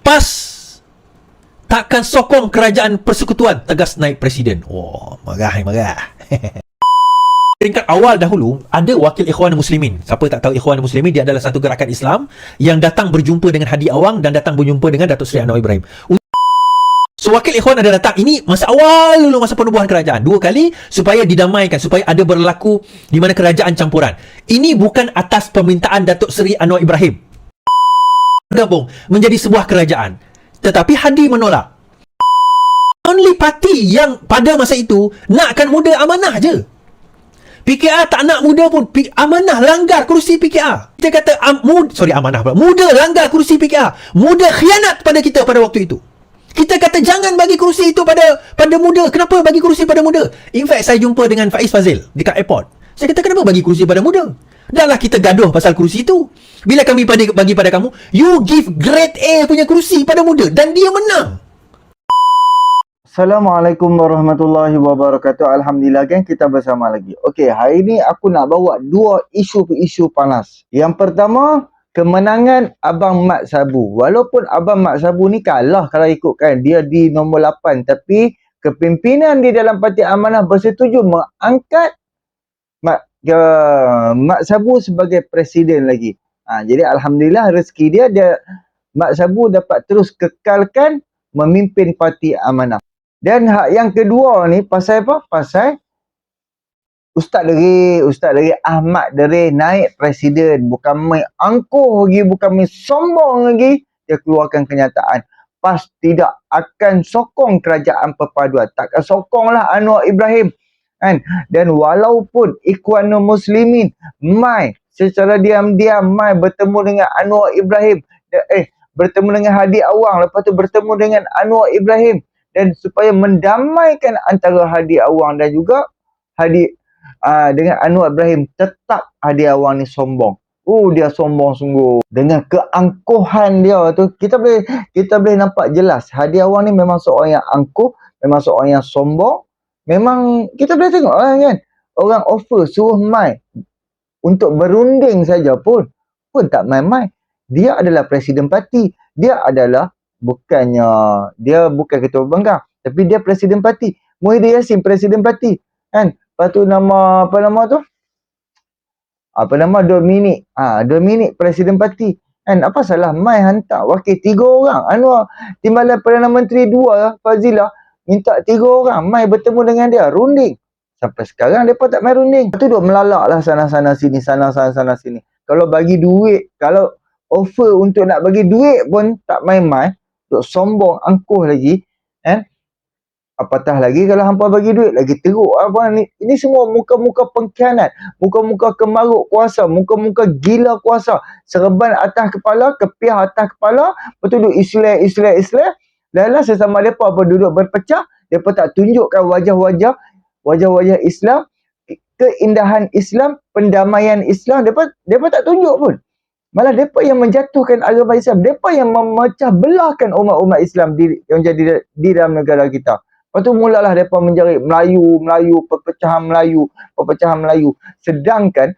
PAS takkan sokong kerajaan persekutuan, tegas naib presiden. Oh, marah. Peringkat awal dahulu, ada wakil Ikhwan Muslimin. Siapa tak tahu Ikhwan Muslimin, dia adalah satu gerakan Islam yang datang berjumpa dengan Hadi Awang dan datang berjumpa dengan Datuk Seri Anwar Ibrahim. So, wakil Ikhwan ada datang. Ini masa awal dulu, masa penubuhan kerajaan. 2 kali supaya didamaikan, supaya ada berlaku di mana kerajaan campuran. Ini bukan atas permintaan Datuk Seri Anwar Ibrahim bergabung menjadi sebuah kerajaan. Tetapi Hadi menolak. Only parti yang pada masa itu nakkan muda amanah je. PKR tak nak muda pun. Amanah langgar kerusi PKR. Kita kata muda langgar kerusi PKR. Muda khianat pada kita pada waktu itu. Kita kata jangan bagi kerusi itu pada muda. Kenapa bagi kerusi pada muda? In fact, saya jumpa dengan Faiz Fazil dekat airport. Saya kata, kenapa bagi kerusi pada muda? Dahlah kita gaduh pasal kerusi itu. Bila kami bagi pada kamu, you give grade A punya kerusi pada muda dan dia menang. Assalamualaikum warahmatullahi wabarakatuh. Alhamdulillah kan kita bersama lagi. Okey, hari ni aku nak bawa 2 isu panas. Yang pertama, kemenangan Abang Mat Sabu. Walaupun Abang Mat Sabu ni kalah kalau ikutkan, dia di nombor 8, tapi kepimpinan di dalam Parti Amanah bersetuju mengangkat Mat Sabu sebagai presiden lagi. Jadi alhamdulillah rezeki dia Mat Sabu dapat terus kekalkan memimpin Parti Amanah. Dan hak yang kedua ni pasal apa? Pasal Ustaz Deri Ahmad Deri naik presiden. Bukan main angkuh lagi, bukan main sombong lagi. Dia keluarkan kenyataan. PAS tidak akan sokong kerajaan perpaduan. Takkan sokonglah Anwar Ibrahim. Kan? Dan walaupun Ikhwanul Muslimin mai secara diam-diam mai bertemu dengan Anwar Ibrahim. Bertemu dengan Hadi Awang. Lepas tu bertemu dengan Anwar Ibrahim. Dan supaya mendamaikan antara Hadi Awang dan juga dengan Anwar Ibrahim, tetap Hadi Awang ni sombong. Dia sombong sungguh. Dengan keangkuhan dia tu, kita boleh nampak jelas Hadi Awang ni memang seorang yang angkuh, memang seorang yang sombong. Memang kita boleh tengok lah kan. Orang offer suruh mai untuk berunding saja pun tak mai-mai. Dia adalah presiden parti. Dia bukan ketua banggang, tapi dia presiden parti. Muhyiddin Yassin presiden parti. Kan? Lepas tu Dominik presiden parti. Kan? Apa salah mai hantar wakil 3 orang. Anwar Timbalan Perdana Menteri 2 Fazilah minta 3 orang mai bertemu dengan dia runding. Sampai sekarang depa tak mai runding. Lepas tu duk melalak lah sana sini. Kalau bagi duit, kalau offer untuk nak bagi duit pun tak mai-mai, duk sombong angkuh lagi. Apatah lagi kalau hampa bagi duit, lagi teruk apa ni. Ini semua muka-muka pengkhianat, muka-muka kemaruk kuasa, muka-muka gila kuasa. Serban atas kepala, kepiah atas kepala, betul duk Islam. Dahlah sesama depa apa duduk berpecah, depa tak tunjukkan wajah-wajah Islam, keindahan Islam, pendamaian Islam, depa tak tunjuk pun. Malah mereka yang menjatuhkan agama Islam. Mereka yang memecah belahkan umat-umat Islam yang jadi di dalam negara kita. Lepas tu mulalah mereka mencari Melayu, perpecahan Melayu. Sedangkan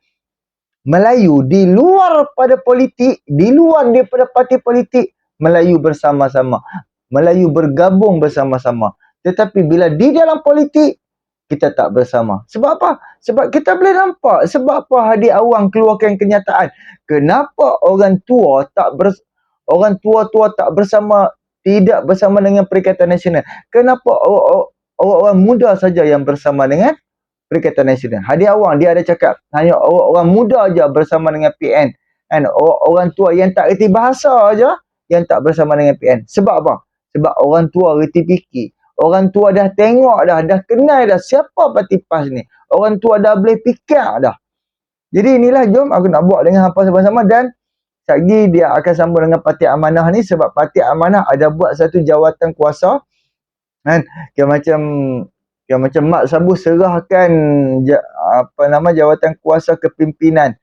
Melayu di luar pada politik, di luar daripada parti politik, Melayu bersama-sama. Melayu bergabung bersama-sama. Tetapi bila di dalam politik, kita tak bersama. Sebab apa? Sebab kita boleh nampak. Sebab apa Hadi Awang keluarkan kenyataan? Kenapa orang tua tak bersama, tidak bersama dengan Perikatan Nasional? Kenapa orang muda saja yang bersama dengan Perikatan Nasional? Hadi Awang dia ada cakap hanya orang muda aja bersama dengan PN. And orang tua yang tak reti bahasa aja yang tak bersama dengan PN. Sebab apa? Sebab orang tua reti fikir. Orang tua dah tengok dah kenal dah siapa parti PAS ni. Orang tua dah boleh fikir dah. Jadi inilah, jom aku nak buat dengan hampa sama-sama. Dan lagi dia akan sambung dengan Parti Amanah ni, sebab Parti Amanah ada buat satu jawatan kuasa. Kan? Macam Mat Sabu serahkan jawatan kuasa kepimpinan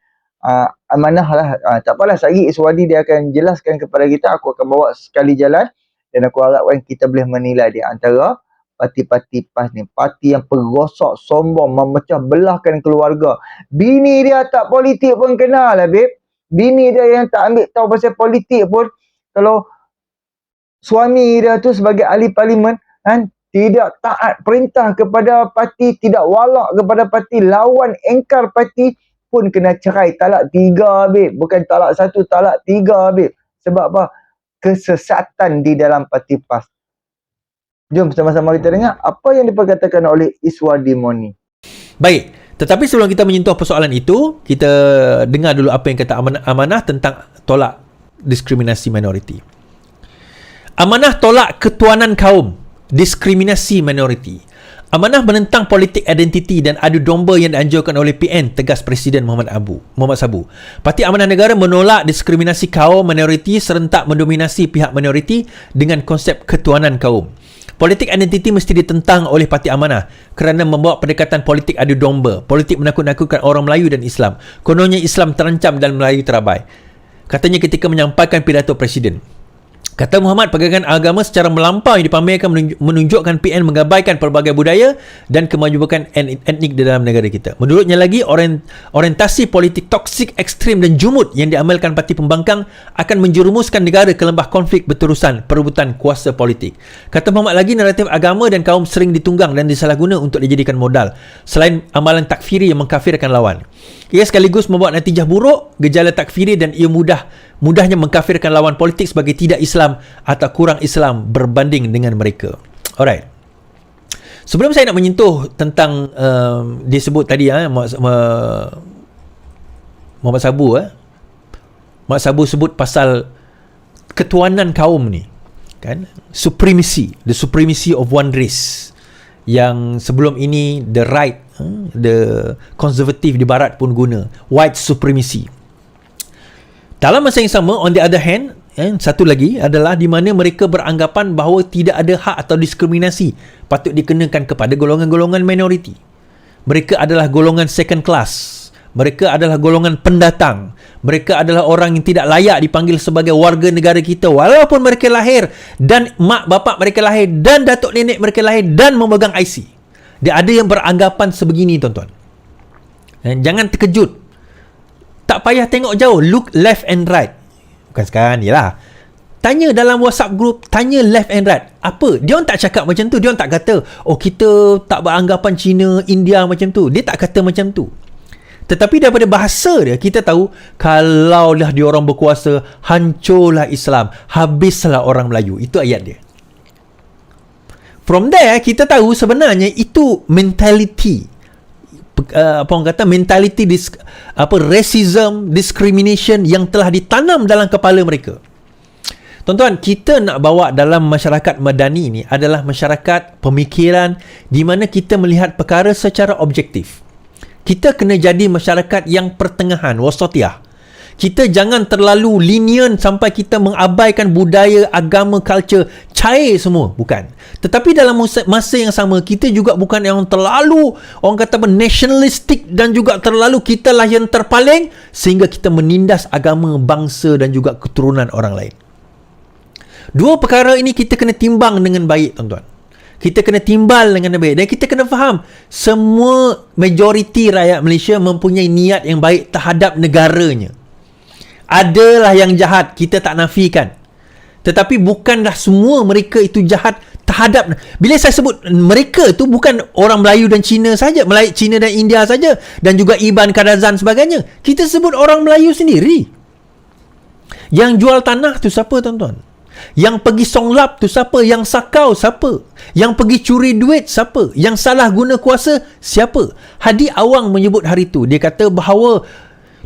Amanah lah. Tak apalah, lagi Iswadi dia akan jelaskan kepada kita. Aku akan bawa sekali jalan. Dan aku harapkan kita boleh menilai di antara parti-parti PAS ni. Parti yang perosok, sombong, memecah belahkan keluarga. Bini dia tak politik pun kenal lah, babe. Bini dia yang tak ambil tahu pasal politik pun, kalau suami dia tu sebagai ahli parlimen kan, tidak taat perintah kepada parti, tidak walak kepada parti, lawan engkar parti, pun kena cerai talak 3 babe. Bukan talak 1, talak 3 babe. Sebab apa? Kesesatan di dalam parti PAS. Jom sama-sama kita dengar apa yang diperkatakan oleh Iswadi Moni. Baik, tetapi sebelum kita menyentuh persoalan itu, kita dengar dulu apa yang kata Amanah tentang tolak diskriminasi minoriti. Amanah tolak ketuanan kaum, diskriminasi minoriti. Amanah menentang politik identiti dan adu domba yang dianjurkan oleh PN, tegas Presiden Muhammad Sabu. Parti Amanah Negara menolak diskriminasi kaum minoriti serentak mendominasi pihak minoriti dengan konsep ketuanan kaum. Politik identiti mesti ditentang oleh Parti Amanah kerana membawa pendekatan politik adu domba, politik menakut-nakutkan orang Melayu dan Islam. Kononnya Islam terancam dan Melayu terabai. Katanya ketika menyampaikan pidato Presiden. Kata Muhammad, pergerakan agama secara melampau yang dipamerkan menunjukkan PN mengabaikan pelbagai budaya dan kemajuan etnik di dalam negara kita. Menurutnya lagi, orientasi politik toksik, ekstrim dan jumud yang diamalkan parti pembangkang akan menjerumuskan negara ke lembah konflik berterusan perebutan kuasa politik. Kata Muhammad lagi, naratif agama dan kaum sering ditunggang dan disalahguna untuk dijadikan modal, selain amalan takfiri yang mengkafirkan lawan. Ia sekaligus membawa natijah buruk, gejala takfiri, dan ia mudahnya mengkafirkan lawan politik sebagai tidak Islam atau kurang Islam berbanding dengan mereka. Alright. Sebelum saya nak menyentuh tentang dia sebut tadi Muhammad Sabu Muhammad Sabu sebut pasal ketuanan kaum ni, kan? The supremacy of one race. Yang sebelum ini the right, the conservative di barat pun guna white supremacy. Dalam masa yang sama, on the other hand, satu lagi adalah di mana mereka beranggapan bahawa tidak ada hak atau diskriminasi patut dikenakan kepada golongan-golongan minoriti. Mereka adalah golongan second class. Mereka adalah golongan pendatang. Mereka adalah orang yang tidak layak dipanggil sebagai warga negara kita walaupun mereka lahir dan mak bapak mereka lahir dan datuk nenek mereka lahir dan memegang IC. Dia ada yang beranggapan sebegini, tuan-tuan. Jangan terkejut. Tak payah tengok jauh. Look left and right. Bukan sekarang ni lah. Tanya dalam WhatsApp group, tanya left and right. Apa? Dia orang tak cakap macam tu. Dia orang tak kata, oh kita tak beranggapan China, India macam tu. Dia tak kata macam tu. Tetapi daripada bahasa dia, kita tahu kalaulah dia orang berkuasa, hancurlah Islam, habislah orang Melayu. Itu ayat dia. From there, kita tahu sebenarnya itu mentality. Apa orang kata, mentality racism, discrimination yang telah ditanam dalam kepala mereka. Tuan-tuan, kita nak bawa dalam masyarakat madani ni adalah masyarakat pemikiran di mana kita melihat perkara secara objektif. Kita kena jadi masyarakat yang pertengahan, wasatiyah. Kita jangan terlalu lenient sampai kita mengabaikan budaya, agama, culture, cair semua. Bukan. Tetapi dalam masa yang sama, kita juga bukan yang terlalu, orang kata nationalistic dan juga terlalu kita lah yang terpaling sehingga kita menindas agama, bangsa dan juga keturunan orang lain. Dua perkara ini kita kena timbang dengan baik, tuan-tuan. Kita kena timbal dengan baik dan kita kena faham semua majoriti rakyat Malaysia mempunyai niat yang baik terhadap negaranya. Adalah yang jahat, kita tak nafikan. Tetapi bukanlah semua mereka itu jahat terhadap. Bila saya sebut mereka itu bukan orang Melayu dan Cina saja, Cina dan India saja dan juga Iban, Kadazan sebagainya. Kita sebut orang Melayu sendiri. Yang jual tanah tu siapa, tuan-tuan? Yang pergi songlap tu siapa? Yang sakau siapa? Yang pergi curi duit siapa? Yang salah guna kuasa siapa? Hadi Awang menyebut hari tu, dia kata bahawa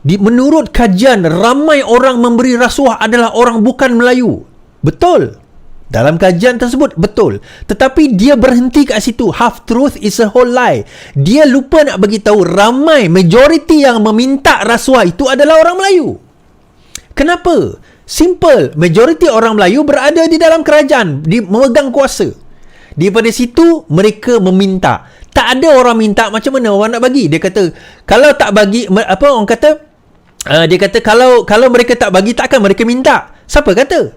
menurut kajian ramai orang memberi rasuah adalah orang bukan Melayu. Betul. Dalam kajian tersebut betul. Tetapi dia berhenti kat situ. Half truth is a whole lie. Dia lupa nak bagi tahu ramai majoriti yang meminta rasuah itu adalah orang Melayu. Kenapa? Simple, majoriti orang Melayu berada di dalam kerajaan, memegang kuasa. Daripada situ mereka meminta. Tak ada orang minta, macam mana orang nak bagi? Dia kata kalau tak bagi, apa orang kata? Dia kata kalau mereka tak bagi, takkan mereka minta. Siapa kata?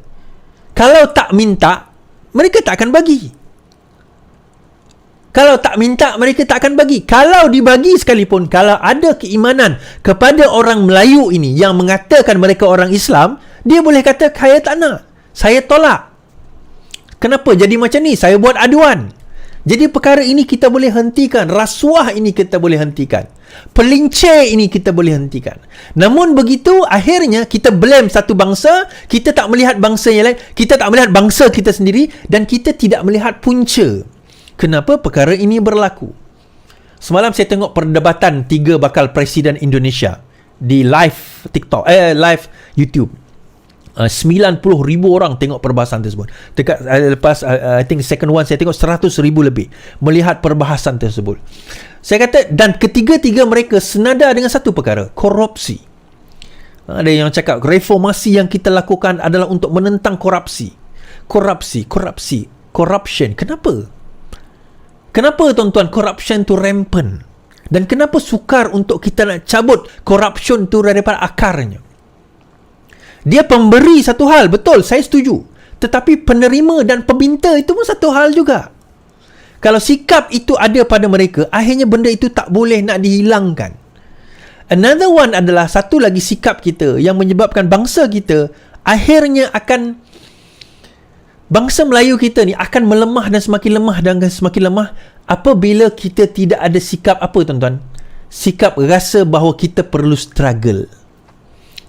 Kalau tak minta, mereka tak akan bagi. Kalau tak minta, mereka tak akan bagi. Kalau dibagi sekalipun, kalau ada keimanan kepada orang Melayu ini yang mengatakan mereka orang Islam, dia boleh kata, saya tak nak, saya tolak. Kenapa jadi macam ni? Saya buat aduan. Jadi perkara ini kita boleh hentikan. Rasuah ini kita boleh hentikan. Pelincir ini kita boleh hentikan. Namun begitu, akhirnya kita blame satu bangsa, kita tak melihat bangsa yang lain, kita tak melihat bangsa kita sendiri, dan kita tidak melihat punca kenapa perkara ini berlaku. Semalam saya tengok perdebatan 3 bakal Presiden Indonesia di live TikTok, live YouTube. 90,000 orang tengok perbahasan tersebut. Dekat lepas I think second one saya tengok 100,000 lebih melihat perbahasan tersebut. Saya kata, dan ketiga-tiga mereka senada dengan satu perkara, korupsi. Ada yang cakap reformasi yang kita lakukan adalah untuk menentang korupsi. Corruption. Kenapa tuan-tuan corruption tu rampant? Dan kenapa sukar untuk kita nak cabut corruption tu daripada akarnya? Dia pemberi satu hal, betul, saya setuju. Tetapi penerima dan peminta itu pun satu hal juga. Kalau sikap itu ada pada mereka, akhirnya benda itu tak boleh nak dihilangkan. Another one adalah satu lagi sikap kita yang menyebabkan bangsa kita akhirnya akan, bangsa Melayu kita ni akan melemah dan semakin lemah apabila kita tidak ada sikap apa tuan-tuan? Sikap rasa bahawa kita perlu struggle.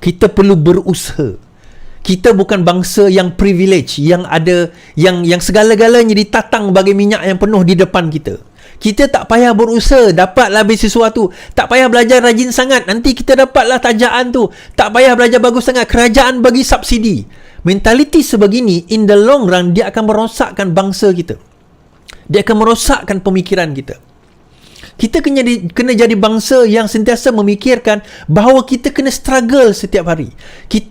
Kita perlu berusaha. Kita bukan bangsa yang privilege, yang ada, yang segala-galanya ditatang bagi minyak yang penuh di depan kita. Kita tak payah berusaha, dapatlah sesuatu. Tak payah belajar rajin sangat, nanti kita dapatlah tajaan tu. Tak payah belajar bagus sangat, kerajaan bagi subsidi. Mentaliti sebegini, in the long run, dia akan merosakkan bangsa kita. Dia akan merosakkan pemikiran kita. Kita kena jadi bangsa yang sentiasa memikirkan bahawa kita kena struggle setiap hari.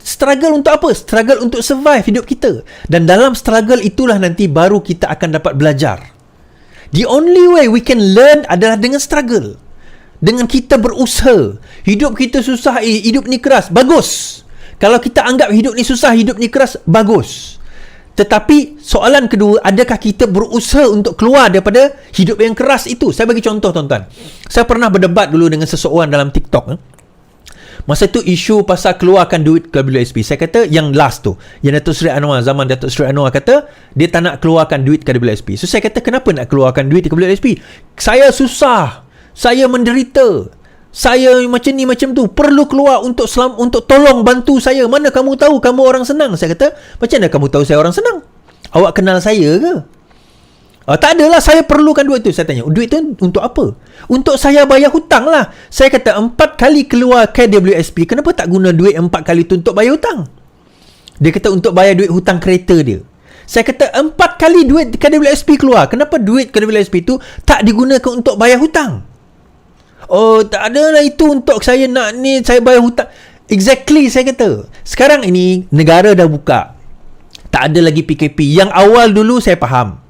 Struggle untuk apa? Struggle untuk survive hidup kita. Dan dalam struggle itulah nanti baru kita akan dapat belajar. The only way we can learn adalah dengan struggle. Dengan kita berusaha. Hidup kita susah, hidup ni keras, bagus. Kalau kita anggap hidup ni susah, hidup ni keras, bagus. Tetapi soalan kedua, adakah kita berusaha untuk keluar daripada hidup yang keras itu? Saya bagi contoh tuan-tuan. Saya pernah berdebat dulu dengan seseorang dalam TikTok. Masa tu isu pasal keluarkan duit KWSP. Saya kata yang last tu, yang Datuk Seri Anwar, zaman Datuk Seri Anwar kata dia tak nak keluarkan duit KWSP. So saya kata, kenapa nak keluarkan duit KWSP? Saya susah, saya menderita, saya macam ni macam tu, perlu keluar untuk tolong bantu saya. Mana kamu tahu kamu orang senang? Saya kata, macam mana kamu tahu saya orang senang? Awak kenal saya ke? Tak adalah, saya perlukan duit tu. Saya tanya, duit tu untuk apa? Untuk saya bayar hutang lah. Saya kata, 4 kali keluar KWSP, kenapa tak guna duit 4 kali tu untuk bayar hutang? Dia kata untuk bayar duit hutang kereta dia. Saya kata 4 kali duit KWSP keluar, kenapa duit KWSP tu tak digunakan untuk bayar hutang? Oh, tak ada lah, itu untuk saya nak ni, saya bayar hutang. Exactly, saya kata. Sekarang ini, negara dah buka. Tak ada lagi PKP. Yang awal dulu, saya faham.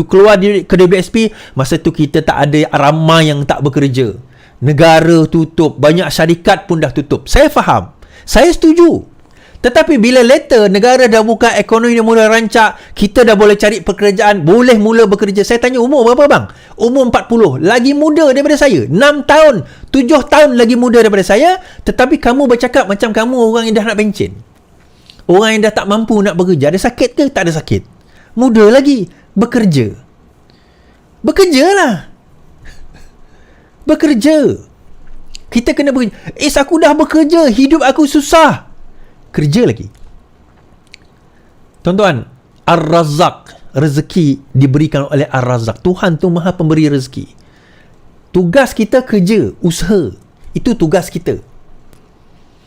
Keluar di KWSP, masa tu kita tak ada, ramai yang tak bekerja. Negara tutup. Banyak syarikat pun dah tutup. Saya faham. Saya setuju. Tetapi bila later negara dah buka, ekonomi dah mula rancak, kita dah boleh cari pekerjaan, boleh mula bekerja. Saya tanya, umur berapa bang? Umur 40. Lagi muda daripada saya. 6 tahun, 7 tahun lagi muda daripada saya. Tetapi kamu bercakap macam kamu orang yang dah nak pencen. Orang yang dah tak mampu nak bekerja. Ada sakit ke? Tak ada sakit. Muda lagi. Bekerja. Bekerjalah. Bekerja. Kita kena bekerja. Aku dah bekerja, hidup aku susah. Kerja lagi. Tuan-tuan, Ar-Razzaq, rezeki diberikan oleh Ar-Razzaq. Tuhan tu maha pemberi rezeki. Tugas kita kerja, usaha. Itu tugas kita.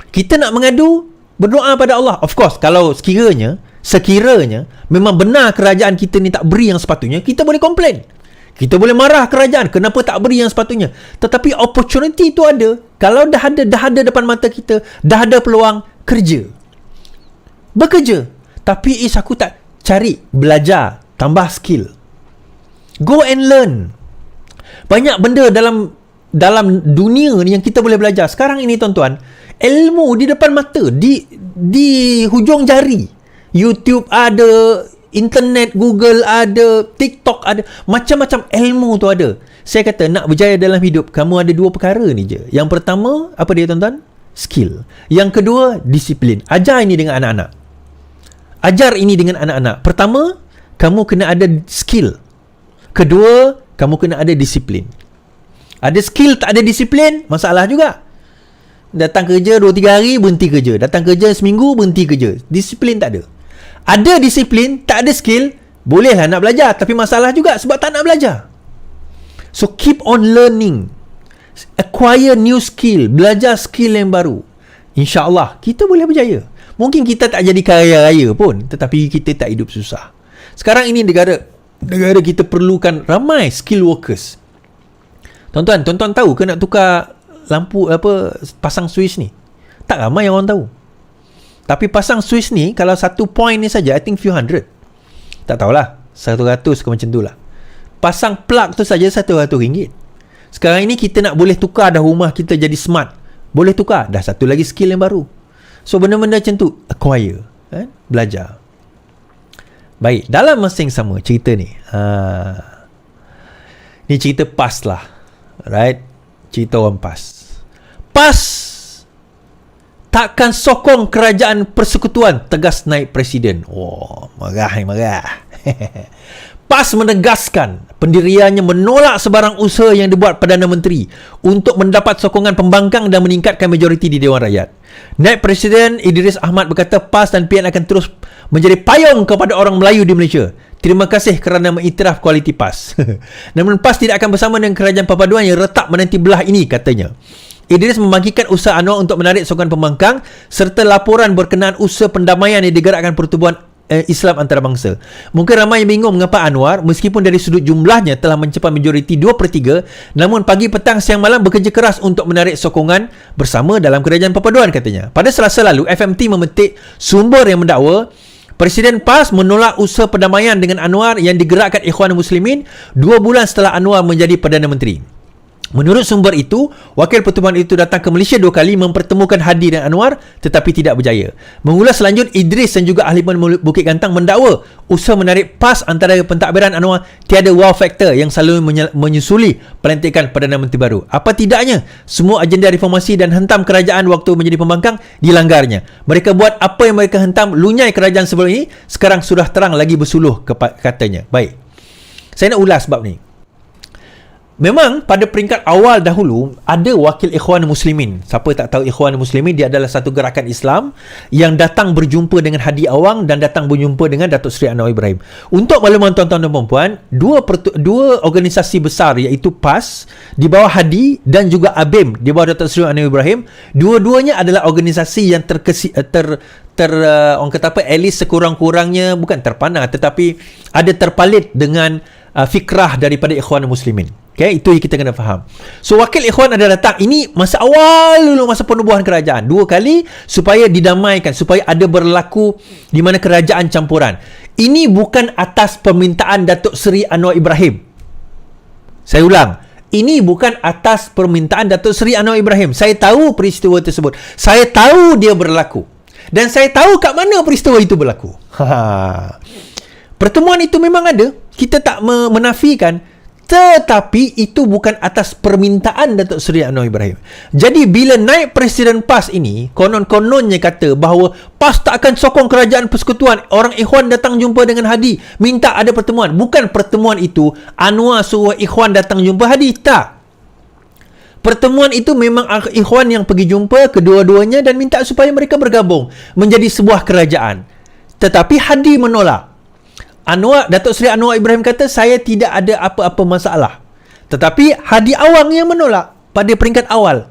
Kita nak mengadu, berdoa pada Allah. Of course, kalau sekiranya memang benar kerajaan kita ni tak beri yang sepatutnya, kita boleh komplain. Kita boleh marah kerajaan, kenapa tak beri yang sepatutnya. Tetapi opportunity tu ada. Kalau dah ada depan mata kita, dah ada peluang, kerja. Bekerja. Tapi aku tak cari, belajar, tambah skill. Go and learn. Banyak benda dalam dunia ni yang kita boleh belajar. Sekarang ini tuan-tuan, ilmu di depan mata, di hujung jari. YouTube ada, internet, Google ada, TikTok ada, macam-macam ilmu tu ada. Saya kata, nak berjaya dalam hidup, kamu ada 2 perkara ni je. Yang pertama, apa dia tuan-tuan? Skill. Yang kedua, disiplin. Ajar ini dengan anak-anak. Ajar ini dengan anak-anak. Pertama, kamu kena ada skill. Kedua, kamu kena ada disiplin. Ada skill tak ada disiplin, masalah juga. Datang kerja 2-3 hari, berhenti kerja. Datang kerja seminggu, berhenti kerja. Disiplin tak ada. Ada disiplin, tak ada skill, bolehlah nak belajar. Tapi masalah juga sebab tak nak belajar. So, keep on learning. Acquire new skill. Belajar skill yang baru. InsyaAllah, kita boleh berjaya. Mungkin kita tak jadi kaya raya pun, tetapi kita tak hidup susah. Sekarang ini negara kita perlukan ramai skill workers. Tuan-tuan tahu ke nak tukar lampu pasang switch ni? Tak ramai yang orang tahu. Tapi pasang switch ni, kalau satu point ni saja, I think few hundred. Tak tahulah, 100 ke macam tu lah. Pasang plug tu saja RM100. Sekarang ini kita nak boleh tukar dah rumah kita jadi smart. Boleh tukar, dah satu lagi skill yang baru. So benda-benda macam tu, acquire, belajar. Baik, dalam masa yang sama cerita ni, ni cerita PAS lah, right? Cerita orang PAS. PAS takkan sokong kerajaan persekutuan, tegas naib presiden. Oh, marah. PAS menegaskan pendiriannya menolak sebarang usaha yang dibuat Perdana Menteri untuk mendapat sokongan pembangkang dan meningkatkan majoriti di Dewan Rakyat. Naib Presiden Idris Ahmad berkata PAS dan PN akan terus menjadi payung kepada orang Melayu di Malaysia. Terima kasih kerana mengiktiraf kualiti PAS. Namun PAS tidak akan bersama dengan kerajaan perpaduan yang retak menanti belah ini, katanya. Idris membangkitkan usaha Anwar untuk menarik sokongan pembangkang serta laporan berkenaan usaha pendamaian yang digerakkan Pertubuhan Islam Antarabangsa. Mungkin ramai yang bingung mengapa Anwar, meskipun dari sudut jumlahnya telah mencapai majoriti 2/3, namun pagi, petang, siang, malam bekerja keras untuk menarik sokongan bersama dalam kerajaan perpaduan, katanya. Pada Selasa lalu, FMT memetik sumber yang mendakwa Presiden PAS menolak usaha perdamaian dengan Anwar yang digerakkan Ikhwanul Muslimin 2 bulan setelah Anwar menjadi Perdana Menteri. Menurut sumber itu, wakil pertubuhan itu datang ke Malaysia 2 kali mempertemukan Hadi dan Anwar tetapi tidak berjaya. Mengulas selanjut, Idris dan juga ahli Bukit Gantang mendakwa usaha menarik PAS antara pentadbiran Anwar tiada wow factor yang selalu menyusuli pelantikan Perdana Menteri baru. Apa tidaknya, semua agenda reformasi dan hentam kerajaan waktu menjadi pembangkang dilanggarnya. Mereka buat apa yang mereka hentam, lunyai kerajaan sebelum ini, sekarang sudah terang lagi bersuluh, katanya. Baik, saya nak ulas bab ni. Memang pada peringkat awal dahulu ada wakil Ikhwanul Muslimin. Siapa tak tahu Ikhwanul Muslimin, dia adalah satu gerakan Islam yang datang berjumpa dengan Hadi Awang dan datang berjumpa dengan Datuk Seri Anwar Ibrahim. Untuk makluman tuan-tuan dan puan-puan, dua organisasi besar iaitu PAS di bawah Hadi dan juga ABIM di bawah Datuk Seri Anwar Ibrahim, dua-duanya adalah organisasi yang orang kata apa, at least sekurang-kurangnya bukan terpanah tetapi ada terpalit dengan fikrah daripada Ikhwanul Muslimin. Okay, itu yang kita kena faham. So, wakil Ikhwan ada datang. Ini masa awal dulu, masa penubuhan kerajaan. 2 kali supaya didamaikan, supaya ada berlaku di mana kerajaan campuran. Ini bukan atas permintaan Datuk Seri Anwar Ibrahim. Saya ulang. Ini bukan atas permintaan Datuk Seri Anwar Ibrahim. Saya tahu peristiwa tersebut. Saya tahu dia berlaku. Dan saya tahu kat mana peristiwa itu berlaku. Pertemuan itu memang ada. Kita tak menafikan. Tetapi itu bukan atas permintaan Datuk Seri Anwar Ibrahim. Jadi bila naib Presiden PAS ini, konon-kononnya kata bahawa PAS tak akan sokong kerajaan persekutuan, orang Ikhwan datang jumpa dengan Hadi, minta ada pertemuan. Bukan pertemuan itu Anwar suruh Ikhwan datang jumpa Hadi, tak. Pertemuan itu memang Ikhwan yang pergi jumpa kedua-duanya dan minta supaya mereka bergabung menjadi sebuah kerajaan. Tetapi Hadi menolak. Datuk Seri Anwar Ibrahim kata saya tidak ada apa-apa masalah. Tetapi Hadi Awang yang menolak pada peringkat awal.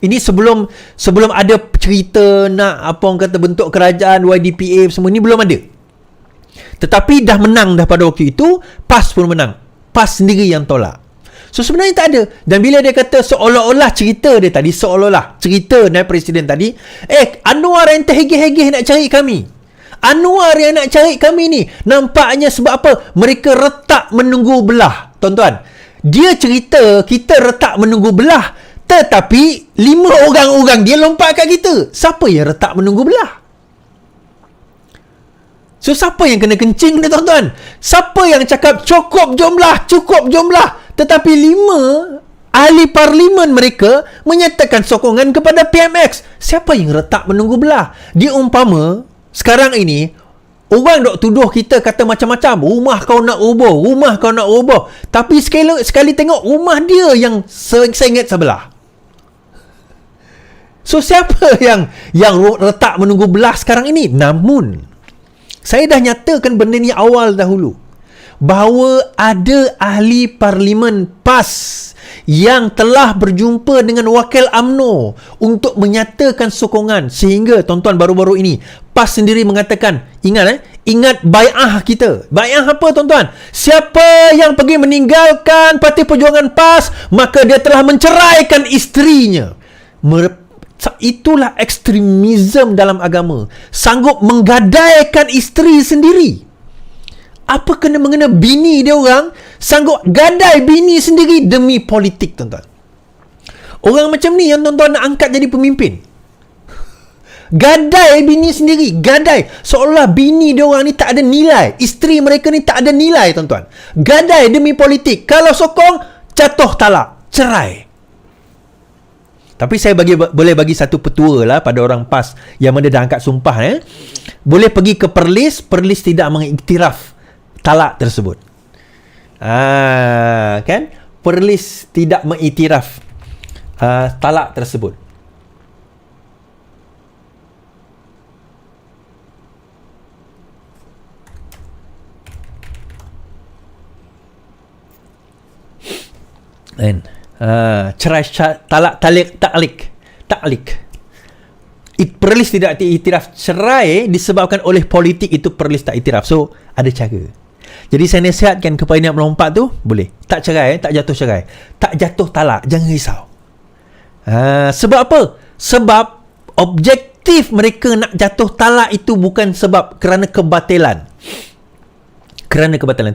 Ini sebelum ada cerita nak apa orang kata bentuk kerajaan YDPA semua ni belum ada. Tetapi dah menang dah pada waktu itu, PAS pun menang. PAS sendiri yang tolak. So sebenarnya tak ada. Dan bila dia kata seolah-olah cerita dia tadi, seolah-olah cerita naib presiden tadi, Anwar yang terhegeh-hegeh nak cari kami. Anwar yang nak cari kami ni. Nampaknya sebab apa? Mereka retak menunggu belah. Tuan-tuan, dia cerita kita retak menunggu belah, tetapi 5 orang-orang dia lompat kat kita. Siapa yang retak menunggu belah? So siapa yang kena kencing ni tuan-tuan? Siapa yang cakap cukup jumlah, tetapi 5 ahli parlimen mereka menyatakan sokongan kepada PMX. Siapa yang retak menunggu belah? Dia umpama sekarang ini Orang dok tuduh kita kata macam-macam. Rumah kau nak ubah. Tapi sekali tengok rumah dia yang sengit sebelah. So siapa yang letak menunggu belah sekarang ini? Namun saya dah nyatakan benda ni awal dahulu, bahawa ada ahli parlimen PAS yang telah berjumpa dengan wakil UMNO untuk menyatakan sokongan, sehingga tuan-tuan baru-baru ini PAS sendiri mengatakan, ingat bai'ah kita. Bai'ah apa tuan-tuan? Siapa yang pergi meninggalkan Parti Perjuangan PAS, maka dia telah menceraikan isterinya. Itulah ekstremisme dalam agama. Sanggup menggadaikan isteri sendiri. Apa kena mengena bini dia orang sanggup gadai bini sendiri demi politik, tuan-tuan. Orang macam ni yang tuan-tuan nak angkat jadi pemimpin. Gadai bini sendiri, gadai. Seolah bini dia orang ni tak ada nilai. Isteri mereka ni tak ada nilai, tuan-tuan. Gadai demi politik. Kalau sokong, jatuh talak, cerai. Tapi saya boleh bagi satu petua lah pada orang PAS yang mana dah angkat sumpah. Boleh pergi ke Perlis tidak mengiktiraf talak tersebut. Kan? Perlis tidak mengiktiraf talak tersebut. Kan? Cerai taklik. Perlis tidak diiktiraf cerai disebabkan oleh politik, itu Perlis tak iktiraf. So ada cara. Jadi saya nasihatkan kepada yang melompat tu, boleh tak cerai, tak jatuh cerai, tak jatuh talak, jangan risau. Sebab apa? Sebab objektif mereka nak jatuh talak itu bukan sebab kerana kebatilan.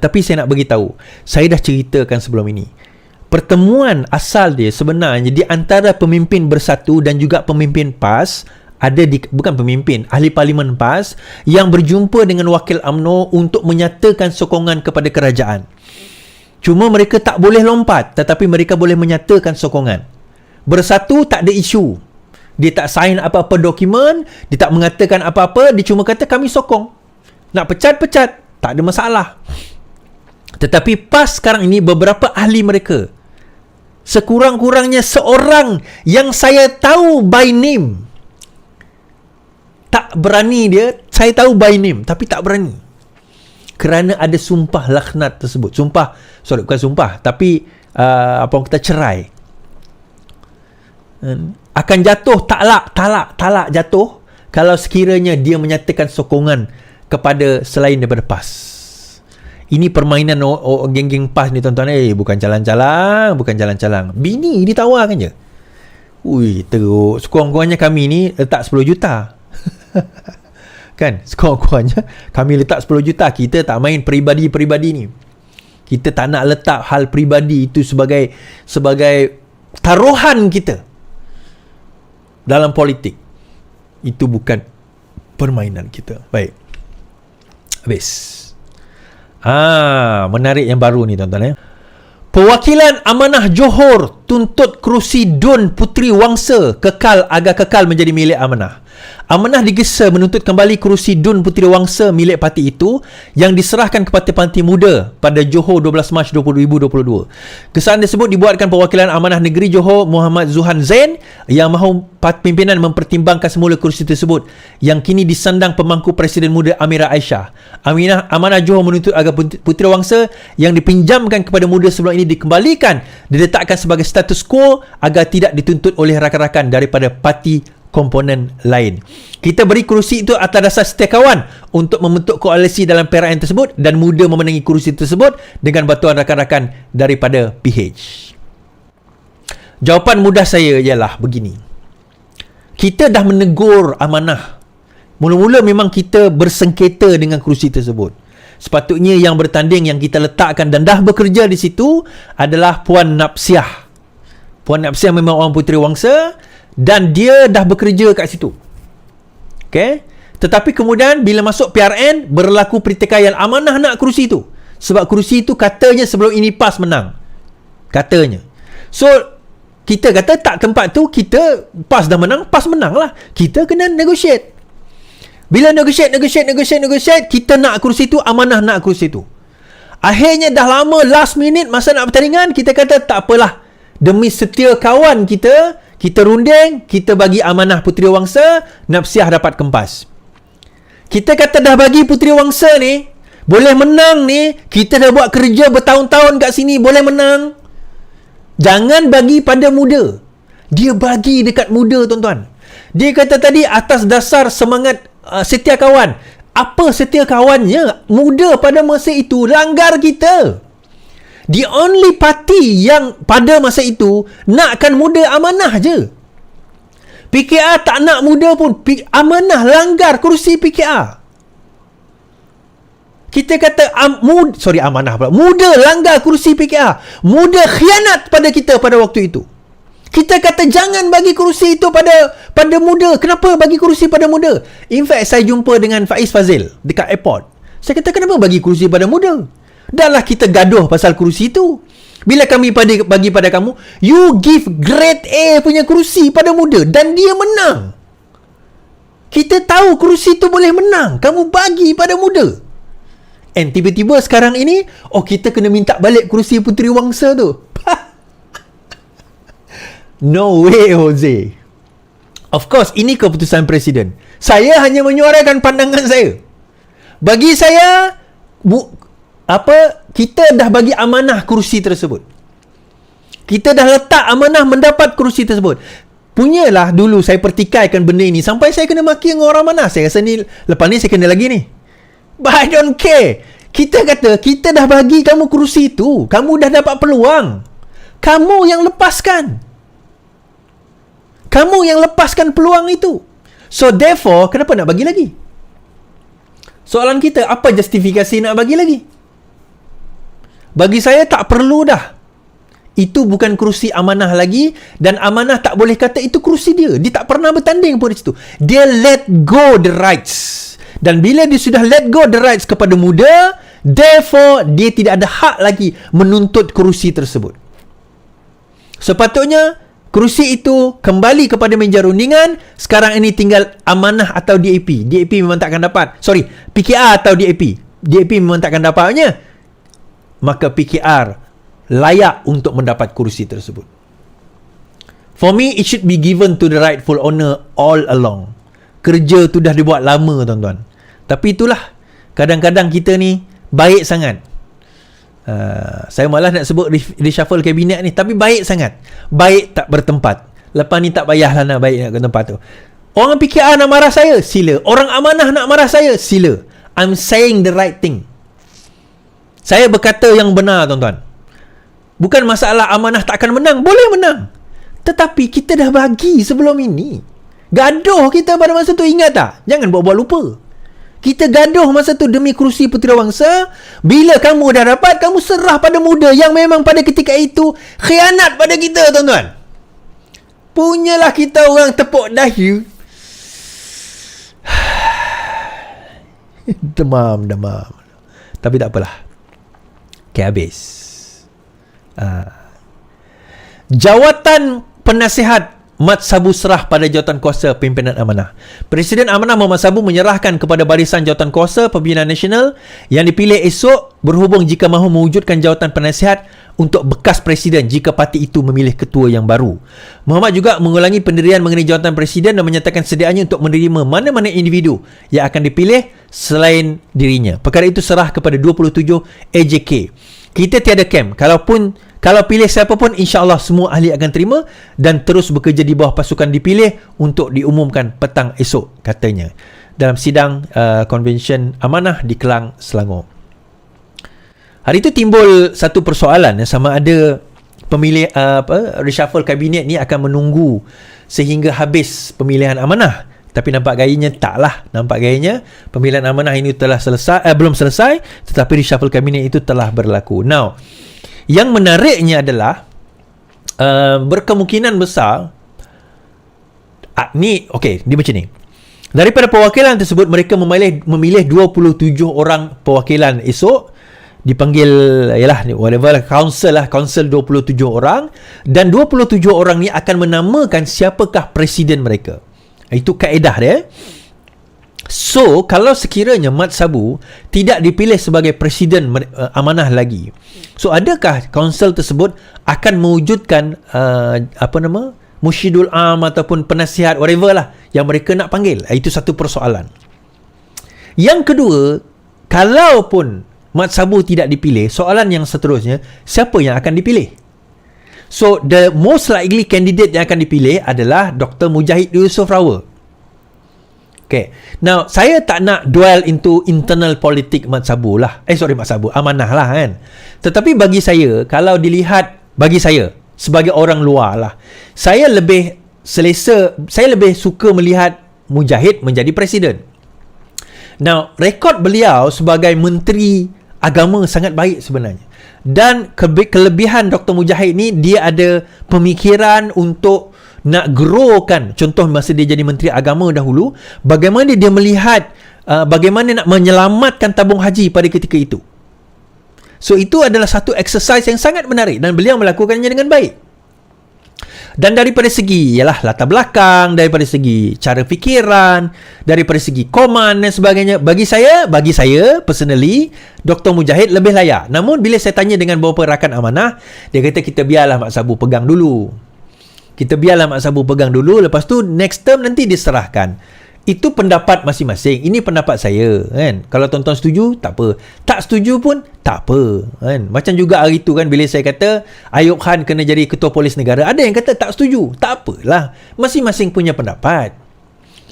Tapi saya nak bagi tahu, saya dah ceritakan sebelum ini, pertemuan asal dia sebenarnya di antara pemimpin Bersatu dan juga pemimpin PAS, ahli parlimen PAS yang berjumpa dengan wakil UMNO untuk menyatakan sokongan kepada kerajaan. Cuma mereka tak boleh lompat, tetapi mereka boleh menyatakan sokongan. Bersatu tak ada isu. Dia tak sign apa-apa dokumen, dia tak mengatakan apa-apa, dia cuma kata kami sokong. Nak pecat, tak ada masalah. Tetapi PAS sekarang ini beberapa ahli mereka, sekurang-kurangnya seorang yang saya tahu by name, tak berani dia, saya tahu by name tapi tak berani kerana ada sumpah laknat tersebut. Bukan sumpah, tapi apa orang kata, cerai. Akan jatuh talak jatuh kalau sekiranya dia menyatakan sokongan kepada selain daripada PAS. Ini permainan geng-geng PAS ni, tuan-tuan. Bukan calang-calang. Bini ditawarkan je. Teruk. Sekurang-kurangnya kami ni letak 10 juta. Kan? Sekurang-kurangnya kami letak 10 juta. Kita tak main peribadi-peribadi ni. Kita tak nak letak hal peribadi itu sebagai taruhan kita dalam politik. Itu bukan permainan kita. Baik. Habis. Menarik yang baru ni, tuan-tuan. Perwakilan Amanah Johor tuntut kerusi Dun Puteri Wangsa agar kekal menjadi milik Amanah. Amanah digesa menuntut kembali kerusi Dun Puteri Wangsa milik parti itu yang diserahkan kepada Parti Muda pada Johor 12 Mac 2022. Kesalahan tersebut dibuatkan perwakilan Amanah Negeri Johor Muhammad Zuhan Zain yang mahu pimpinan mempertimbangkan semula kerusi tersebut yang kini disandang pemangku Presiden Muda Amira Aisyah. Amanah Johor menuntut agar Puteri Wangsa yang dipinjamkan kepada Muda sebelum ini dikembalikan, diletakkan sebagai status quo agar tidak dituntut oleh rakan-rakan daripada parti komponen lain. Kita beri kerusi itu atas dasar setia kawan untuk membentuk koalisi dalam perayaan tersebut dan Muda memenangi kerusi tersebut dengan bantuan rakan-rakan daripada PH. Jawapan mudah saya ialah begini. Kita dah menegur Amanah. Mula-mula memang kita bersengketa dengan kerusi tersebut. Sepatutnya yang bertanding yang kita letakkan dan dah bekerja di situ adalah Puan Napsiah. Puan Napsiah memang orang Puteri Wangsa dan dia dah bekerja kat situ. Okay? Tetapi kemudian bila masuk PRN, berlaku pertikaian. Amanah nak kerusi itu. Sebab kerusi itu katanya sebelum ini PAS menang. Katanya. So, kita kata tak, tempat tu kita PAS dah menang, PAS menang lah. Kita kena negotiate. Bila negotiate, kita nak kursi tu, amanah nak kursi tu. Akhirnya dah lama, last minute masa nak pertandingan, kita kata tak apalah, demi setia kawan kita, kita runding, kita bagi amanah Puteriwangsa, Napsiah dapat kempas. Kita kata dah bagi Puteriwangsa ni, boleh menang ni, kita dah buat kerja bertahun-tahun kat sini, boleh menang. Jangan bagi pada muda. Dia bagi dekat muda, tuan-tuan. Dia kata tadi atas dasar semangat setia kawan. Apa setia kawannya? Muda pada masa itu langgar kita. The only party yang pada masa itu nakkan muda amanah je. PKR tak nak muda pun. Amanah langgar kursi PKR. Kita kata amanah pula. Muda langgar kursi PKR. Muda khianat pada kita pada waktu itu. Kita kata jangan bagi kerusi itu pada muda. Kenapa bagi kerusi pada muda? In fact, saya jumpa dengan Faiz Fazil dekat airport. Saya kata, kenapa bagi kerusi pada muda? Dahlah kita gaduh pasal kerusi itu. Bila kami bagi pada kamu, you give grade A punya kerusi pada muda dan dia menang. Kita tahu kerusi itu boleh menang. Kamu bagi pada muda. And tiba-tiba sekarang ini, kita kena minta balik kerusi Puteriwangsa tu. No way, Jose. Of course, ini keputusan Presiden. Saya hanya menyuarakan pandangan saya. Bagi saya, kita dah bagi amanah kursi tersebut. Kita dah letak amanah mendapat kursi tersebut. Punyalah dulu saya pertikaikan benda ini sampai saya kena maki dengan orang mana. Saya rasa ni, lepas ni saya kena lagi ni. But I don't care. Kita kata, kita dah bagi kamu kursi tu. Kamu dah dapat peluang. Kamu yang lepaskan. Kamu yang lepaskan peluang itu. So therefore, kenapa nak bagi lagi? Soalan kita, apa justifikasi nak bagi lagi? Bagi saya tak perlu dah. Itu bukan kerusi amanah lagi, dan amanah tak boleh kata itu kerusi dia. Dia tak pernah bertanding pun di situ. Dia let go the rights. Dan bila dia sudah let go the rights kepada muda, therefore dia tidak ada hak lagi menuntut kerusi tersebut. Sepatutnya kerusi itu kembali kepada meja rundingan. Sekarang ini tinggal amanah atau DAP. DAP memang takkan dapat. PKR atau DAP. DAP memang takkan dapatnya. Maka PKR layak untuk mendapat kerusi tersebut. For me, it should be given to the rightful owner all along. Kerja tu dah dibuat lama, tuan-tuan. Tapi itulah, kadang-kadang kita ni baik sangat. Saya malas nak sebut reshuffle kabinet ni, tapi baik sangat. Baik tak bertempat. Lepas ni tak payahlah nak baik nak ke tempat tu. Orang PKR nak marah saya, sila. Orang amanah nak marah saya, sila. I'm saying the right thing. Saya berkata yang benar, tuan-tuan. Bukan masalah amanah tak akan menang. Boleh menang. Tetapi kita dah bagi sebelum ini. Gaduh kita pada masa tu, ingat tak? Jangan buat-buat lupa. Kita gaduh masa tu demi kerusi Puteriwangsa. Bila kamu dah dapat, kamu serah pada muda yang memang pada ketika itu khianat pada kita, tuan-tuan. Punyalah kita orang tepuk dahi. Demam. Tapi tak apalah. Okay, habis. Jawatan penasihat Mat Sabu serah pada jawatan kuasa pimpinan amanah. Presiden amanah Muhammad Sabu menyerahkan kepada barisan jawatan kuasa pembinaan nasional yang dipilih esok berhubung jika mahu mewujudkan jawatan penasihat untuk bekas presiden jika parti itu memilih ketua yang baru. Muhammad juga mengulangi pendirian mengenai jawatan presiden dan menyatakan sediaannya untuk menerima mana-mana individu yang akan dipilih selain dirinya. Perkara itu serah kepada 27 AJK. Kita tiada camp. Kalau pilih siapa pun, insya-Allah semua ahli akan terima dan terus bekerja di bawah pasukan dipilih untuk diumumkan petang esok, katanya dalam sidang konvensyen amanah di Kelang, Selangor. Hari itu timbul satu persoalan, sama ada pemilih reshuffle kabinet ni akan menunggu sehingga habis pemilihan amanah. Tapi nampak gayanya taklah. Nampak gayanya pemilihan amanah ini telah selesai, belum selesai, tetapi reshuffle kabinet itu telah berlaku. Now, yang menariknya adalah berkemungkinan besar dia macam ni. Daripada perwakilan tersebut, mereka memilih 27 orang perwakilan esok. Dipanggil council 27 orang, dan 27 orang ni akan menamakan siapakah presiden mereka. Itu kaedah dia. So, kalau sekiranya Mat Sabu tidak dipilih sebagai presiden amanah lagi, so adakah kaunsil tersebut akan mewujudkan Musyidul Am ataupun penasihat whatever lah yang mereka nak panggil? Itu satu persoalan. Yang kedua, kalaupun Mat Sabu tidak dipilih, soalan yang seterusnya, siapa yang akan dipilih? So, the most likely candidate yang akan dipilih adalah Dr. Mujahid Yusof Rawal. Okay. Now, saya tak nak dwell into internal politik Mat Sabu lah. Mat Sabu, amanah lah kan. Tetapi bagi saya, kalau dilihat, bagi saya, sebagai orang luar lah, saya lebih suka melihat Mujahid menjadi presiden. Now, rekod beliau sebagai menteri agama sangat baik sebenarnya. Dan kelebihan Dr. Mujahid ni, dia ada pemikiran untuk nak growkan, contoh masa dia jadi menteri agama dahulu, bagaimana dia melihat bagaimana nak menyelamatkan tabung haji pada ketika itu. So itu adalah satu exercise yang sangat menarik dan beliau melakukannya dengan baik. Dan daripada segi latar belakang, daripada segi cara fikiran, daripada segi koman dan sebagainya, bagi saya personally, Dr. Mujahid lebih layak. Namun bila saya tanya dengan beberapa rakan amanah, dia kata kita biarlah Mak Sabu pegang dulu. Lepas tu next term nanti diserahkan. Itu pendapat masing-masing. Ini pendapat saya kan. Kalau tuan-tuan setuju, tak apa. Tak setuju pun tak apa kan. Macam juga hari tu kan, bila saya kata Ayub Khan kena jadi ketua polis negara, ada yang kata tak setuju. Tak apalah, masing-masing punya pendapat.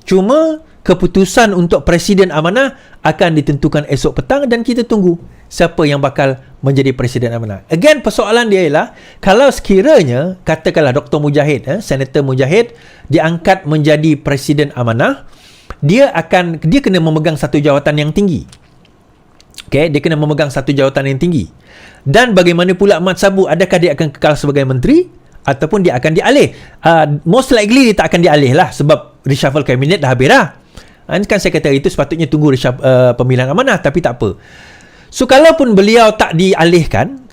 Cuma keputusan untuk presiden amanah akan ditentukan esok petang dan kita tunggu siapa yang bakal menjadi presiden amanah. Again, persoalan dia ialah kalau sekiranya katakanlah Dr. Mujahid, Senator Mujahid diangkat menjadi presiden amanah, dia kena memegang satu jawatan yang tinggi. Okay, dia kena memegang satu jawatan yang tinggi. Dan bagaimana pula Mat Sabu, adakah dia akan kekal sebagai menteri ataupun dia akan dialih? Most likely dia tak akan dialih lah, sebab reshuffle kabinet dah habis dah. Kan saya kata itu sepatutnya tunggu pemilihan amanah, tapi tak apa. So kalaupun beliau tak dialihkan,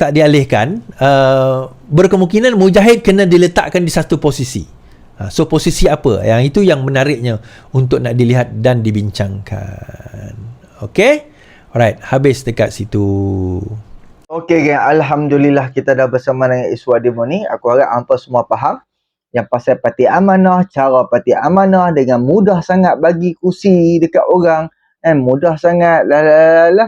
berkemungkinan Mujahid kena diletakkan di satu posisi. So posisi apa? Yang itu yang menariknya untuk nak dilihat dan dibincangkan. Okay? Alright, habis dekat situ. Okey geng, alhamdulillah kita dah bersama dengan Iswadimo ni. Aku harap hangpa semua faham yang pasal parti amanah, cara parti amanah dengan mudah sangat bagi kursi dekat orang. Mudah sangat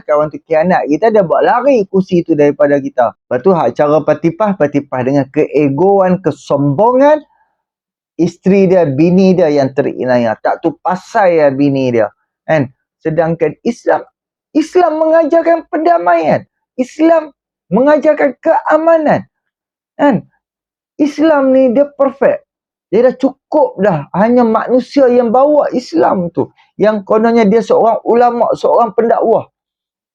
kawan tu kianat kita, dia buat lari kursi tu daripada kita. Lepas tu cara parti PAS dengan keegoan, kesombongan isteri dia, bini dia yang terinaya. Tak tu pasal ya bini dia. Sedangkan Islam mengajarkan perdamaian. Islam mengajarkan keamanan. Islam ni dia perfect. Dia dah cukup dah. Hanya manusia yang bawa Islam tu. Yang kononnya dia seorang ulama, seorang pendakwah.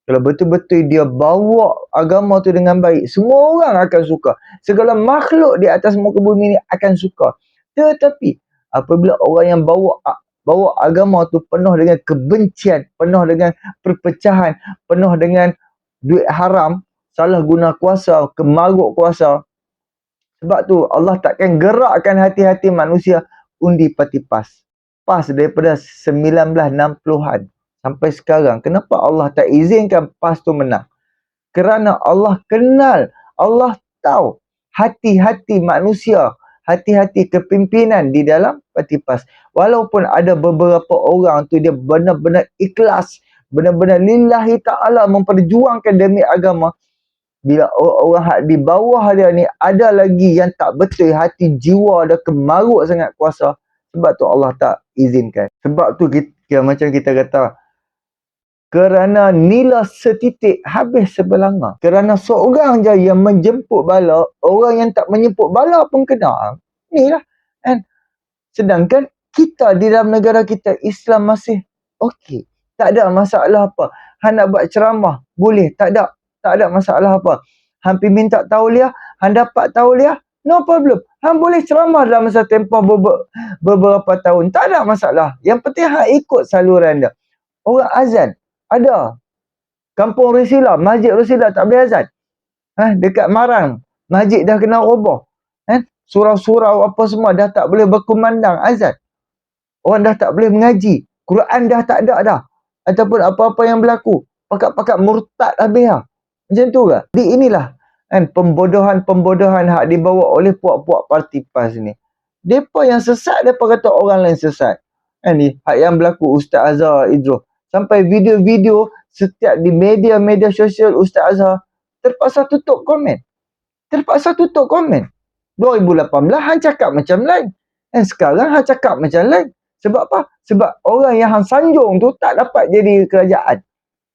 Kalau betul-betul dia bawa agama tu dengan baik, semua orang akan suka. Segala makhluk di atas muka bumi ni akan suka. Tetapi apabila orang yang bawa agama tu penuh dengan kebencian, penuh dengan perpecahan, penuh dengan duit haram, salah guna kuasa, kemaruk kuasa. Sebab tu Allah takkan gerakkan hati-hati manusia undi parti PAS. PAS daripada 1960-an sampai sekarang. Kenapa Allah tak izinkan PAS tu menang? Kerana Allah kenal, Allah tahu hati-hati manusia, hati-hati kepimpinan di dalam parti PAS. Walaupun ada beberapa orang tu dia benar-benar ikhlas, benar-benar lillahi ta'ala memperjuangkan demi agama. Bila orang di bawah dia ni ada lagi yang tak betul, hati jiwa dia kemaruk sangat kuasa. Sebab tu Allah tak izinkan. Sebab tu macam kita kata, kerana nila setitik habis sebelanga. Kerana seorang je yang menjemput bala, orang yang tak menjemput bala pun kena. Inilah. Sedangkan kita di dalam negara kita, Islam masih okey. Tak ada masalah apa. Han nak buat ceramah, boleh. Tak ada masalah apa. Han pergi minta tauliah, han dapat tauliah, no problem. Han boleh ceramah dalam masa tempoh beberapa tahun. Tak ada masalah. Yang penting han ikut saluran dia. Orang azan, ada. Kampung Risila, Masjid Risila tak boleh azan. Dekat Marang, masjid dah kena roboh. Surau-surau apa semua dah tak boleh berkumandang azan. Orang dah tak boleh mengaji. Quran dah tak ada dah. Ataupun apa-apa yang berlaku. Pakat-pakat murtad habis lah. Macam tu ke? Jadi inilah kan pembodohan-pembodohan hak dibawa oleh puak-puak parti PAS ni. Depa yang sesat, depa kata orang lain sesat. Kan ni, hak yang berlaku Ustaz Azhar Idrus. Sampai video-video setiap di media-media sosial Ustaz Azhar terpaksa tutup komen. 2018 hang cakap macam lain. Dan sekarang hang cakap macam lain. Sebab apa? Sebab orang yang hang sanjung tu tak dapat jadi kerajaan.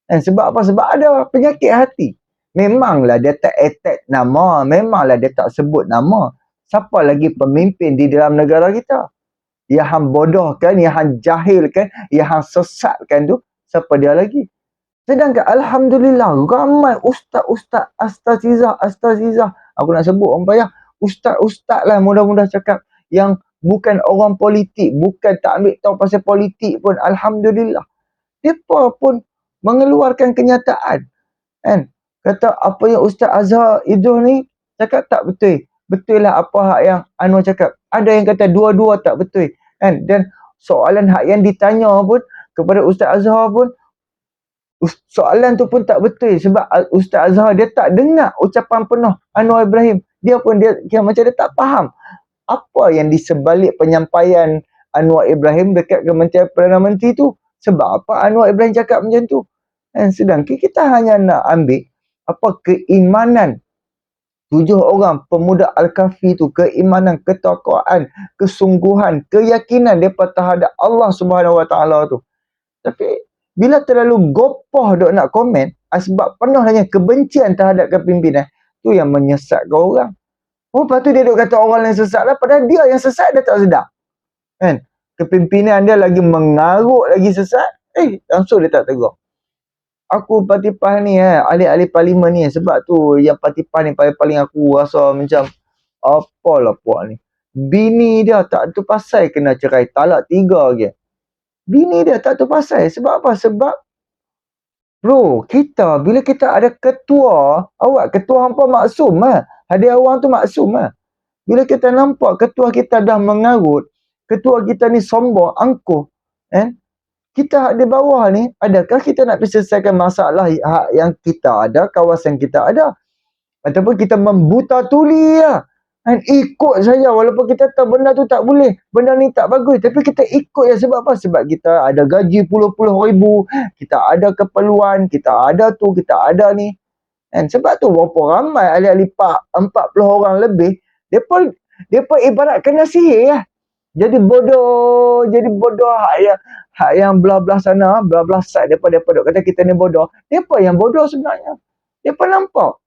Dan sebab apa? Sebab ada penyakit hati. Memanglah dia tak attack nama. Memanglah dia tak sebut nama. Siapa lagi pemimpin di dalam negara kita? Yang hang bodohkan, yang hang jahilkan, yang hang sesatkan tu, siapa dia lagi? Sedangkan Alhamdulillah, ramai ustaz-ustaz, astazizah. Aku nak sebut orang payah. Ustaz-ustaz lah mudah-mudah cakap yang bukan orang politik, bukan tak ambil tahu pasal politik pun. Alhamdulillah. Mereka pun mengeluarkan kenyataan. Kan? Kata apa yang Ustaz Azhar Idrus ni cakap tak betul. Betul lah apa hak yang Anwar cakap. Ada yang kata dua-dua tak betul. Kan? Dan soalan hak yang ditanya pun kepada Ustaz Azhar pun, soalan tu pun tak betul. Sebab Ustaz Azhar dia tak dengar ucapan penuh Anwar Ibrahim. Dia pun dia macam dia tak faham apa yang di sebalik penyampaian Anwar Ibrahim dekat Kementerian Perdana Menteri tu. Sebab apa Anwar Ibrahim cakap macam tu. Dan sedangkan kita hanya nak ambil apa keimanan 7 orang pemuda Al-Kahfi tu, keimanan, ketakwaan, kesungguhan, keyakinan mereka terhadap Allah Subhanahu Wa Taala tu. Tapi bila terlalu gopoh dok nak komen, sebab penuh hanya kebencian terhadap kepimpinan, tu yang menyesatkan orang. Oh, lepas tu dia dok kata orang lain sesat lah, padahal dia yang sesat dia tak sedar. Kan? Kepimpinan dia lagi mengarut, lagi sesat, langsung dia tak tegur. Aku parti PAS ni ahli-ahli parlimen ni, sebab tu yang parti PAS ni paling aku rasa macam apalah puak ni. Bini dia tak tu pasal kena cerai, talak 3 je. Bini dia tak tu pasal. Sebab apa? Sebab bro, kita bila kita ada ketua, awak ketua hampa maksum lah. Ada orang tu maksum lah. Bila kita nampak ketua kita dah mengarut, ketua kita ni sombong, angkuh, kita di bawah ni, adakah kita nak selesaikan masalah yang kita ada, kawasan kita ada? Ataupun kita membuta tuli lah. Dan ikut saja walaupun kita tahu benda tu tak boleh, benda ni tak bagus, tapi kita ikut je. Sebab apa? Sebab kita ada gaji puluh-puluh ribu, kita ada keperluan, kita ada tu, kita ada ni. Dan sebab tu berapa ramai ahli-ahli 40 orang lebih, mereka ibarat kena sihir lah. Jadi bodoh hak yang belah-belah sana, belah-belah side daripada kata kita ni bodoh. Mereka yang bodoh sebenarnya. Mereka nampak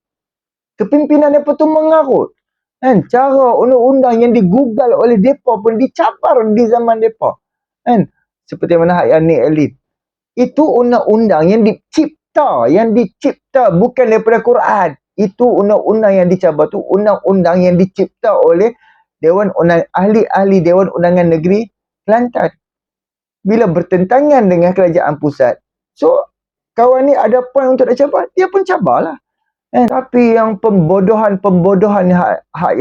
kepimpinan mereka tu mengarut. Kan? Cara undang-undang yang digugal oleh mereka pun dicabar di zaman mereka. Kan? Seperti mana hak yang Nick Elin. Itu undang-undang yang dicipta bukan daripada Quran. Itu undang-undang yang dicabar tu, undang-undang yang dicipta oleh ahli-ahli Dewan Undangan Negeri Kelantan. Bila bertentangan dengan kerajaan pusat. So, kawan ni ada point untuk nak cabar, dia pun cabarlah. Tapi yang pembodohan hak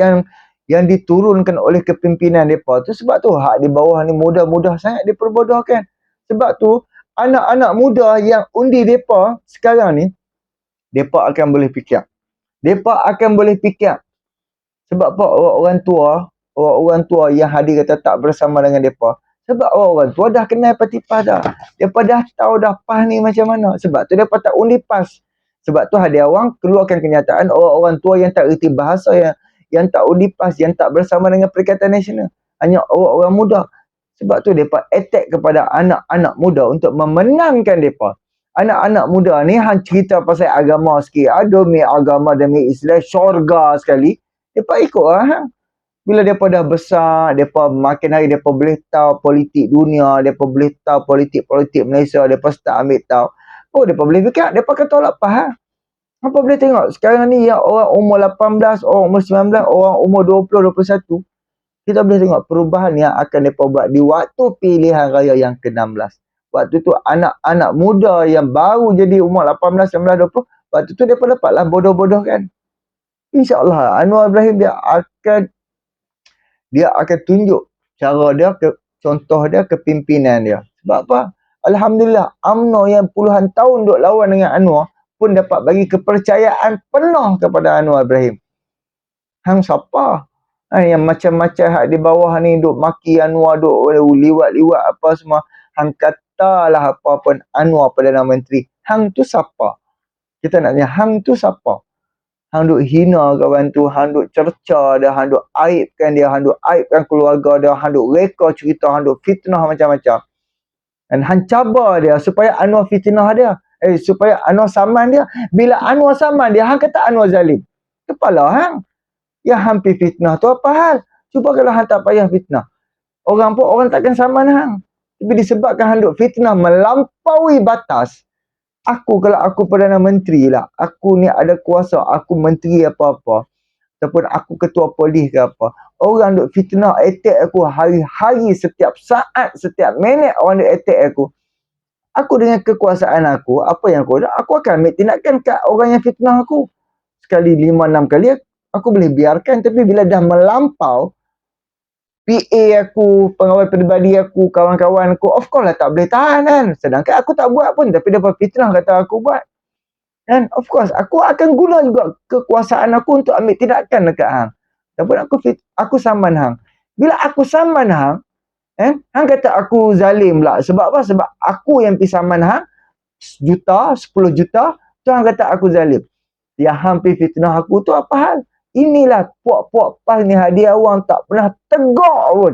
yang diturunkan oleh kepimpinan mereka tu, sebab tu hak di bawah ni mudah-mudah sangat diperbodohkan. Sebab tu, anak-anak muda yang undi mereka sekarang ni, mereka akan boleh fikir. Sebab apa orang tua yang hadir kata tak bersama dengan mereka? Sebab orang tua dah kenal parti PAS dah. Mereka dah tahu dah PAS ni macam mana. Sebab tu mereka tak undi PAS. Sebab tu ada orang keluarkan kenyataan orang tua yang tak erti bahasa, yang tak undi PAS, yang tak bersama dengan Perikatan Nasional. Hanya orang-orang muda. Sebab tu mereka attack kepada anak-anak muda untuk memenangkan mereka. Anak-anak muda ni hang cerita pasal agama sikit. Demi agama, demi Islam, syurga sekali. Mereka ikut lah. Bila mereka dah besar, mereka makin hari mereka boleh tahu politik dunia, mereka boleh tahu politik Malaysia, mereka start ambil tahu. Oh, mereka boleh fikir, mereka akan tolak PAS. Apa boleh tengok, sekarang ni yang orang umur 18, orang umur 19, orang umur 20, 21, kita boleh tengok perubahan yang akan mereka buat di waktu pilihan raya yang ke-16. Waktu tu anak-anak muda yang baru jadi umur 18, 19, 20, waktu tu mereka dapatlah bodoh-bodoh kan. InsyaAllah Anwar Ibrahim dia akan tunjuk cara dia, contoh dia, kepimpinan dia. Sebab apa? Alhamdulillah, UMNO yang puluhan tahun duk lawan dengan Anwar pun dapat bagi kepercayaan penuh kepada Anwar Ibrahim. Hang siapa? Yang macam-macam hak di bawah ni duk maki Anwar, duk liwat-liwat apa semua. Hang katalah apa pun Anwar Perdana Menteri. Hang tu siapa? Kita nak tanya, hang tu siapa? Hang duk hina kawan tu, hang duk cerca dia, hang duk aibkan dia, hang duk aibkan keluarga dia, hang duk reka cerita, hang duk fitnah macam-macam. Dan hang cabar dia supaya Anwar fitnah dia. Supaya Anwar saman dia. Bila Anwar saman dia, hang kata Anwar zalim. Kepala hang. Yang hampir fitnah tu apa hal? Cuba kalau hang tak payah fitnah. Orang pun orang takkan saman hang. Tapi disebabkan hang duk fitnah melampaui batas. Kalau aku Perdana Menteri lah. Aku ni ada kuasa. Aku menteri apa-apa. Ataupun aku ketua polis ke apa. Orang duk fitnah, attack aku hari-hari, setiap saat, setiap minit orang duk attack aku. Aku dengan kekuasaan aku, apa yang aku ada, aku akan ambil tindakan kat orang yang fitnah aku. Sekali 5-6 kali, aku boleh biarkan. Tapi bila dah melampau, PA aku, pengawal peribadi aku, kawan-kawan aku, of course lah tak boleh tahan kan. Sedangkan aku tak buat pun, tapi dapat fitnah kata aku buat. And of course, aku akan guna juga kekuasaan aku untuk ambil tindakan dekat hang. Tapi aku saman hang. Bila aku saman hang, hang kata aku zalim lah. Sebab apa? Sebab aku yang pergi saman hang, 10 juta, tu hang kata aku zalim. Yang hampir fitnah aku tu apa hal? Inilah puak-puak PAS ni, hadiah awang tak pernah tegak pun.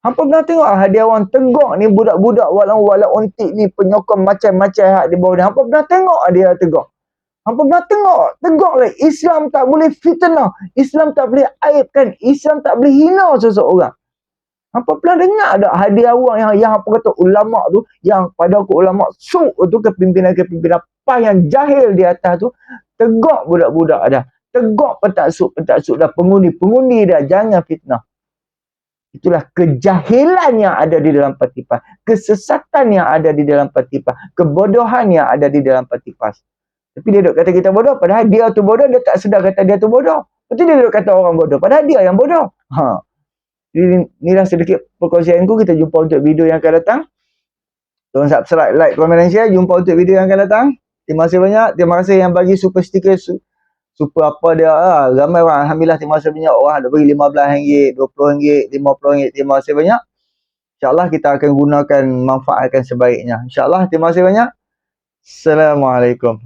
Hampa pernah tengok hadiah awang tegak ni, budak-budak walau ontik ni, penyokong macam-macam hak di bawah ni. Hampa pernah tengok dia tegak. Hampa pernah tengok lah. Islam tak boleh fitnah. Islam tak boleh aibkan. Islam tak boleh hina seseorang. Hampa pernah dengar tak hadiah awang yang hampa kata ulama tu, yang pada aku ulama suk tu, kepimpinan-kepimpinan PAS yang jahil di atas tu, tegak budak-budak dah. Tegak pentak-suk dah. Pengundi dah. Jangan fitnah. Itulah kejahilan yang ada di dalam parti PAS. Kesesatan yang ada di dalam parti PAS. Kebodohan yang ada di dalam parti PAS. Tapi dia duk kata kita bodoh. Padahal dia tu bodoh. Dia tak sedar kata dia tu bodoh. Lepas tu dia duk kata orang bodoh. Padahal dia yang bodoh. Jadi inilah sedikit perkongsianku. Kita jumpa untuk video yang akan datang. Tolong subscribe, like, komen dan share. Jumpa untuk video yang akan datang. Terima kasih banyak. Terima kasih yang bagi super sticker. Super apa dia. Ramai orang. Alhamdulillah, terima kasih banyak. Orang ada bagi RM15, RM20, RM50. Terima kasih banyak. InsyaAllah kita akan gunakan, manfaatkan sebaiknya. InsyaAllah, terima kasih banyak. Assalamualaikum.